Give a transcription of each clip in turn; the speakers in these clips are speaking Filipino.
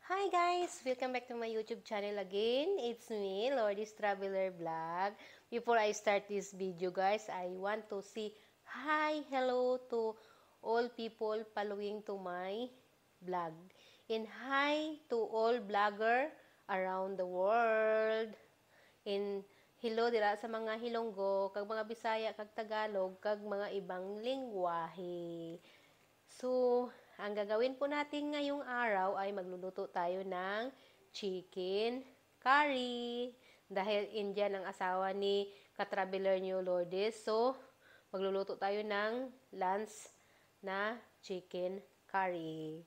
Hi guys! Welcome back to my YouTube channel again. It's me, Lordis Traveler Vlog. Before I start this video guys, I want to say hello to all people following to my vlog. And hi to all vlogger around the world. And hello dira sa mga Hilonggo, kag mga Bisaya, kag Tagalog, kag mga ibang lingwahe. So, ang gagawin po natin ngayong araw ay magluluto tayo ng chicken curry. Dahil Indian ang asawa ni katraveler niyo Lourdes. So, magluluto tayo ng lunch na chicken curry.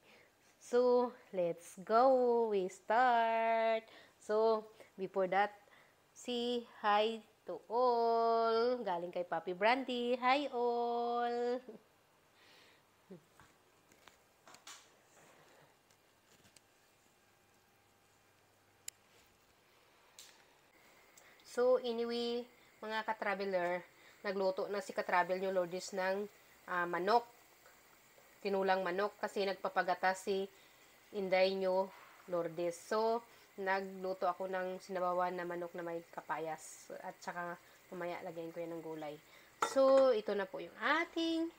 So, let's go! We start! So, before that, say hi to all. Galing kay Papi Brandy. Hi all! So, anyway, mga ka-traveler, nagluto na si ka-travel nyo, Lourdes, ng manok. Tinulang manok kasi nagpapagata si Inday nyo, Lourdes. So, nagluto ako ng sinabawan na manok na may kapayas. At saka, mamaya, lagyan ko yan ng gulay. So, ito na po yung ating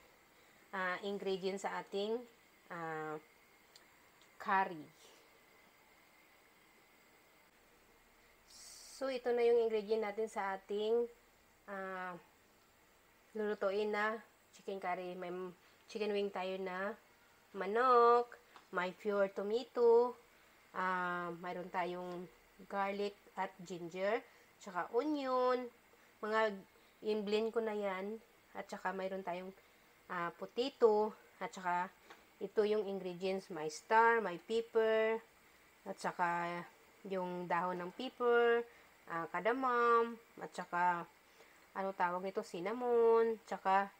ingredients sa ating curry. So, ito na yung ingredient natin sa ating lulutuin na chicken curry. May chicken wing tayo na manok, may pure tomato, mayroon tayong garlic at ginger, tsaka onion, mga in-blend ko na yan, at tsaka mayroon tayong potato, at tsaka ito yung ingredients, may star, may pepper, at tsaka yung dahon ng pepper, cardamom, at saka ano tawag nito, cinnamon, tsaka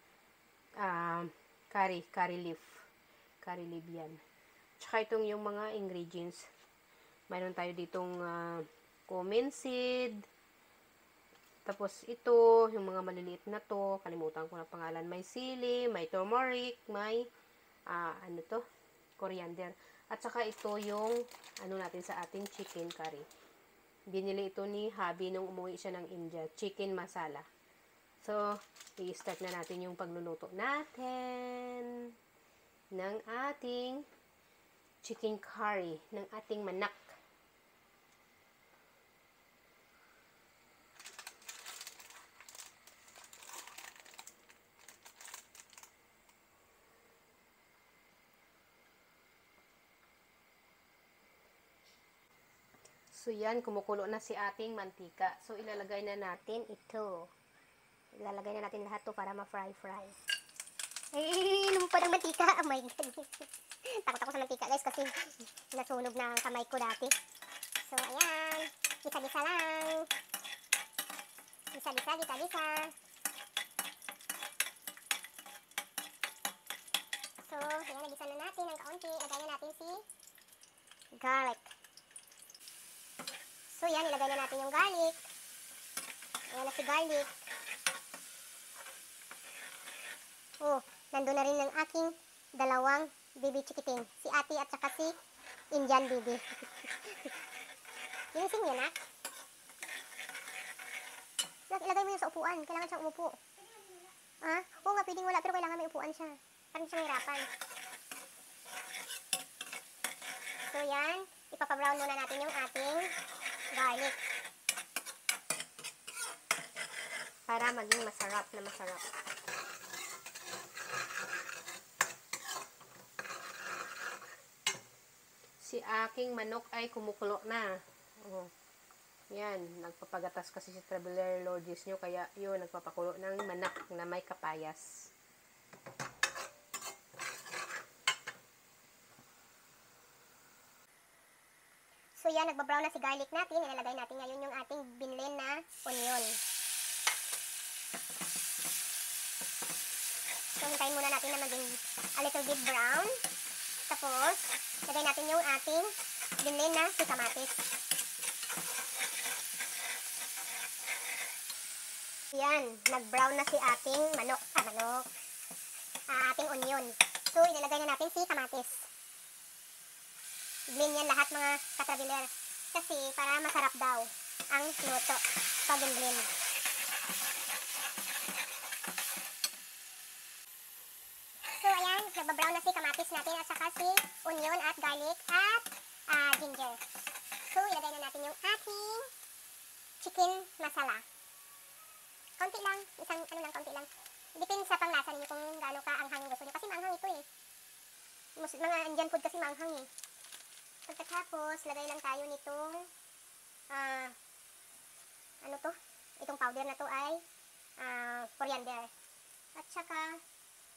curry leaf yan. Tsaka itong yung mga ingredients, mayroon tayo ditong cumin seed, tapos ito yung mga maliliit na to, kalimutan ko na pangalan, may sili, may turmeric, may ano to, coriander, at saka ito yung ano natin sa ating chicken curry. Binili ito ni Habi nung umuwi siya ng India. Chicken masala. So, i-start na natin yung pagluluto natin ng ating chicken curry, ng ating manak. So, yan, kumukulo na si ating mantika. So, ilalagay na natin ito. Ilalagay na natin lahat to para ma-fry. Ay, lumipad ang mantika. Oh my God. Takot ako sa mantika, guys, kasi nasunog na ang kamay ko dati. So, ayan. Gisa-gisa lang. Gisa-gisa. So, ayan, nagisa na natin ng kaunti. Lagay na natin si garlic. So, yan, ilagay na natin yung garlic. Ayan na si garlic. Oh, nandun na rin ng aking dalawang baby chikiting. Si ate at saka si Indian baby. Ginising niya na. Ilagay mo yun sa upuan. Kailangan siyang umupo. Oo nga, pwedeng wala, pero kailangan may upuan siya. Parang siya mahirapan. So, yan. Ipapabrown muna natin yung ating garlic. Para maging masarap na masarap. Si aking manok ay kumukulo na. Oh. Yan, nagpapagatas kasi si Traveler Lourdes nyo, kaya yun, nagpapakulo ng manak na may kapayas. So yan, nagbabrown na si garlic natin. Ilalagay natin ngayon yung ating binlend na onion. So, hintayin muna natin na maging a little bit brown. Tapos, lagay natin yung ating binlend na si kamatis. Yan, nag-brown na si ating ating onion. So, ilalagay na natin si kamatis. blend yan lahat mga katrabiler. Kasi para masarap daw ang luto pag blend. So ayan, nagbabrown na si kamatis natin at saka si onion at garlic at ginger. So ilagay na natin yung ating chicken masala. Kaunti lang, isang kaunti lang. Depende sa panglasa ninyo kung gaano ka anghang gusto niyo. Kasi maanghang ito eh. Mga Indian food kasi maanghang eh. Pagkatapos, lagay lang tayo nitong itong powder na to ay coriander. At saka,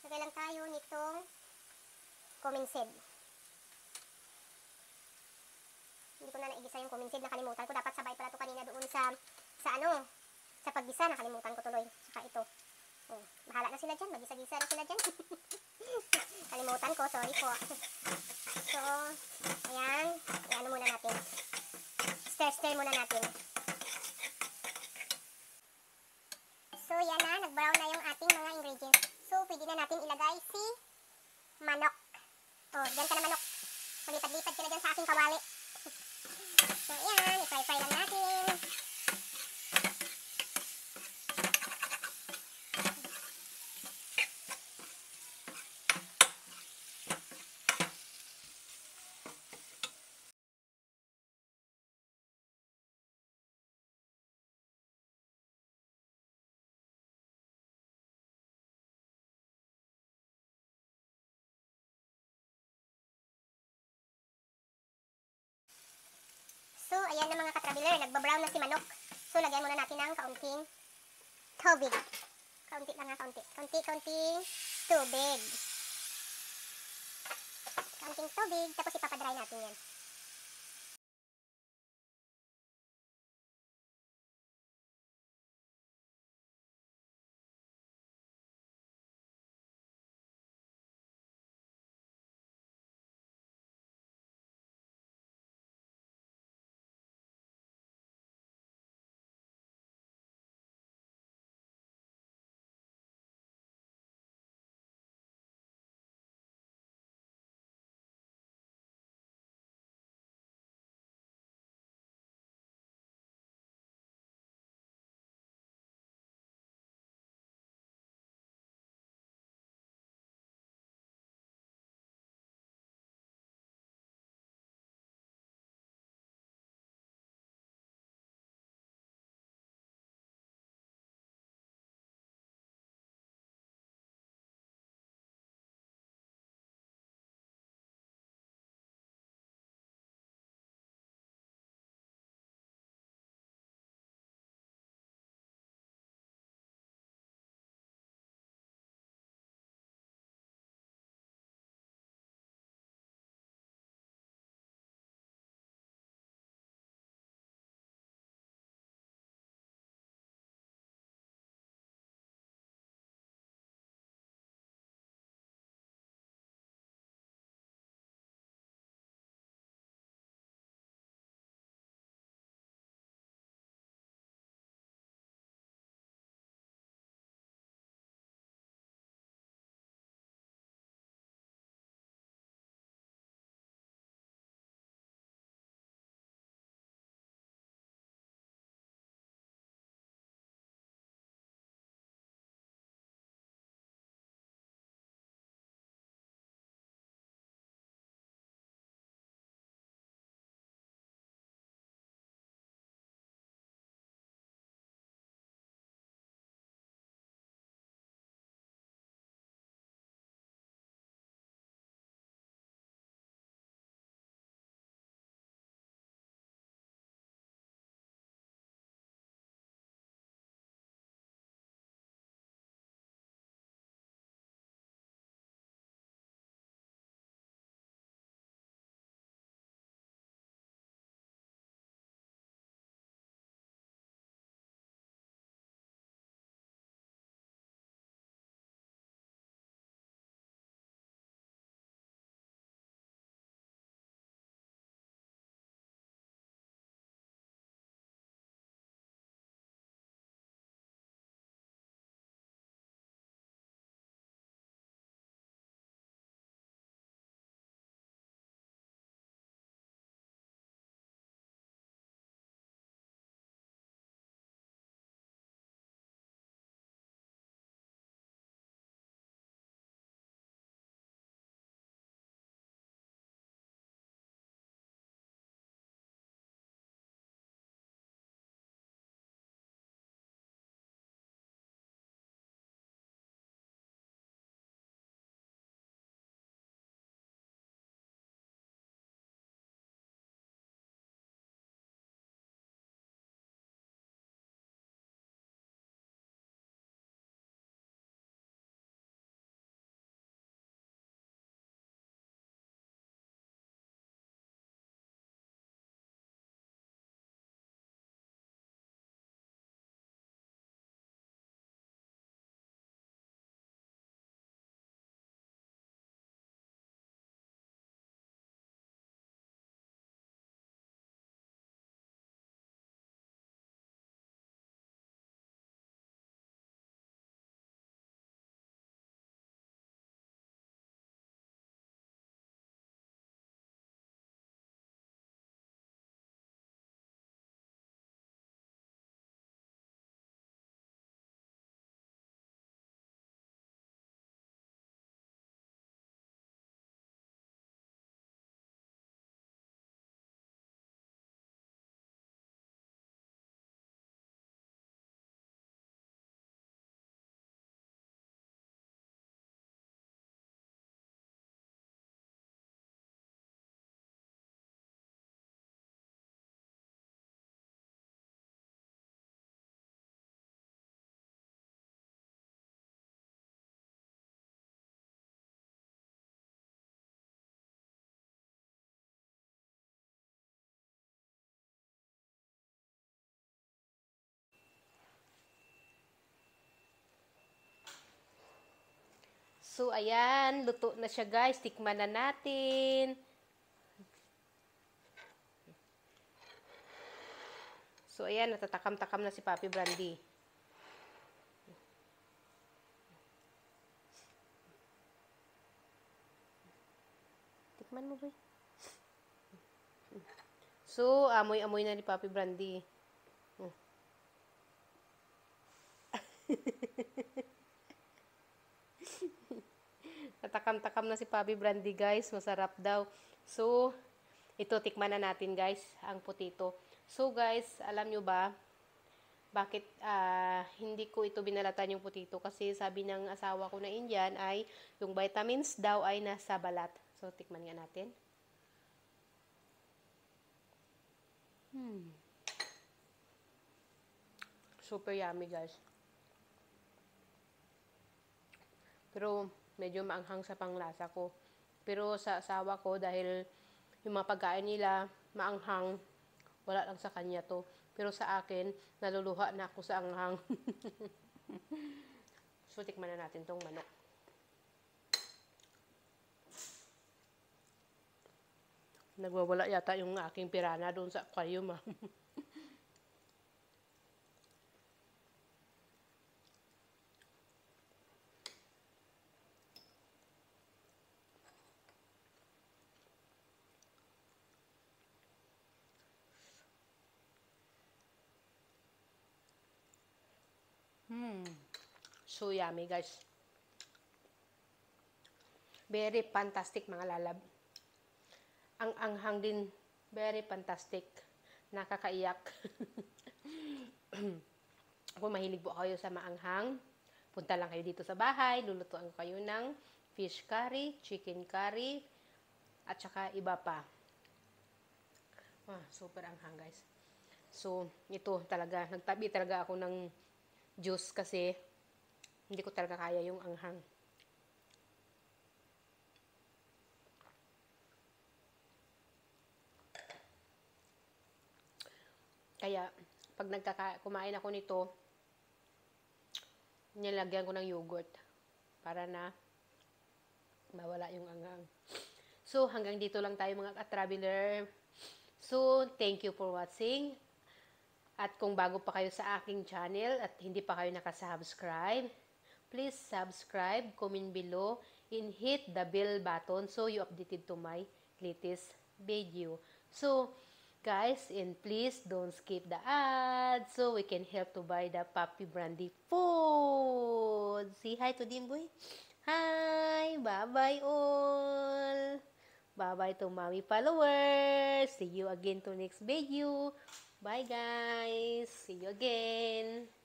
lagay lang tayo nitong cumin seed. Hindi ko na naigisa yung cumin seed, nakalimutan ko. Dapat sabay pala to kanina doon sa paggisa, nakalimutan ko tuloy. Saka ito. Oh, bahala na sila dyan, magisa-gisa na sila dyan. Kalimutan ko, sorry po. So, ayan, i-ano muna natin. Stir muna natin. So, yan na, nag-brown na yung ating mga ingredients. So, pwede na natin ilagay si manok. Oh, dyan ka na manok. Malipad-lipad ka na dyan sa aking kawali. So, ayan, i-fry-fry lang natin. So, ayan na mga katrabiler, nagbabrown na si manok. So, lagyan muna natin ng kaunting tubig. Kaunti lang ha, kaunti. Kaunting tubig. Kaunting tubig, tapos ipapadry natin yan. So, ayan, luto na siya guys. Tikman na natin. So, ayan, natatakam-takam na si Papi Brandy. Tikman mo ba? So, amoy-amoy na ni Papi Brandy. Natakam-takam na si Papi Brandy, guys. Masarap daw. So, ito, tikman na natin, guys, ang potato. So, guys, alam nyo ba, bakit hindi ko ito binalatan yung potato? Kasi sabi ng asawa ko na Indian ay yung vitamins daw ay nasa balat. So, tikman nga natin. Super yummy, guys. Pero, medyo maanghang sa panglasa ko. Pero sa asawa ko, dahil yung mga pagkain nila maanghang, wala lang sa kanya to. Pero sa akin, naluluha na ako sa anghang. So, tikman na natin tong manok. Nagwawala yata yung aking pirana doon sa aquarium, ah. So yummy, guys. Very fantastic, mga lalab. Ang anghang din, very fantastic. Nakakaiyak. Kung mahilig po kayo sa maanghang, punta lang kayo dito sa bahay. Lulutuan ko kayo ng fish curry, chicken curry, at saka iba pa. Super anghang, guys. So, ito talaga, nagtabi talaga ako ng juice kasi hindi ko talaga kaya yung anghang. Kaya, pag kumain ako nito, nilagyan ko ng yogurt para na mawala yung anghang. So, hanggang dito lang tayo, mga ka-traveler. So, thank you for watching. At kung bago pa kayo sa aking channel at hindi pa kayo nakasubscribe, please subscribe, comment below, and hit the bell button so you updated to my latest video. So, guys, and please don't skip the ads so we can help to buy the Papi Brandy food. Say hi to Dimboy. Hi! Bye-bye all! Bye-bye to mommy followers. See you again to next video. Bye guys. See you again.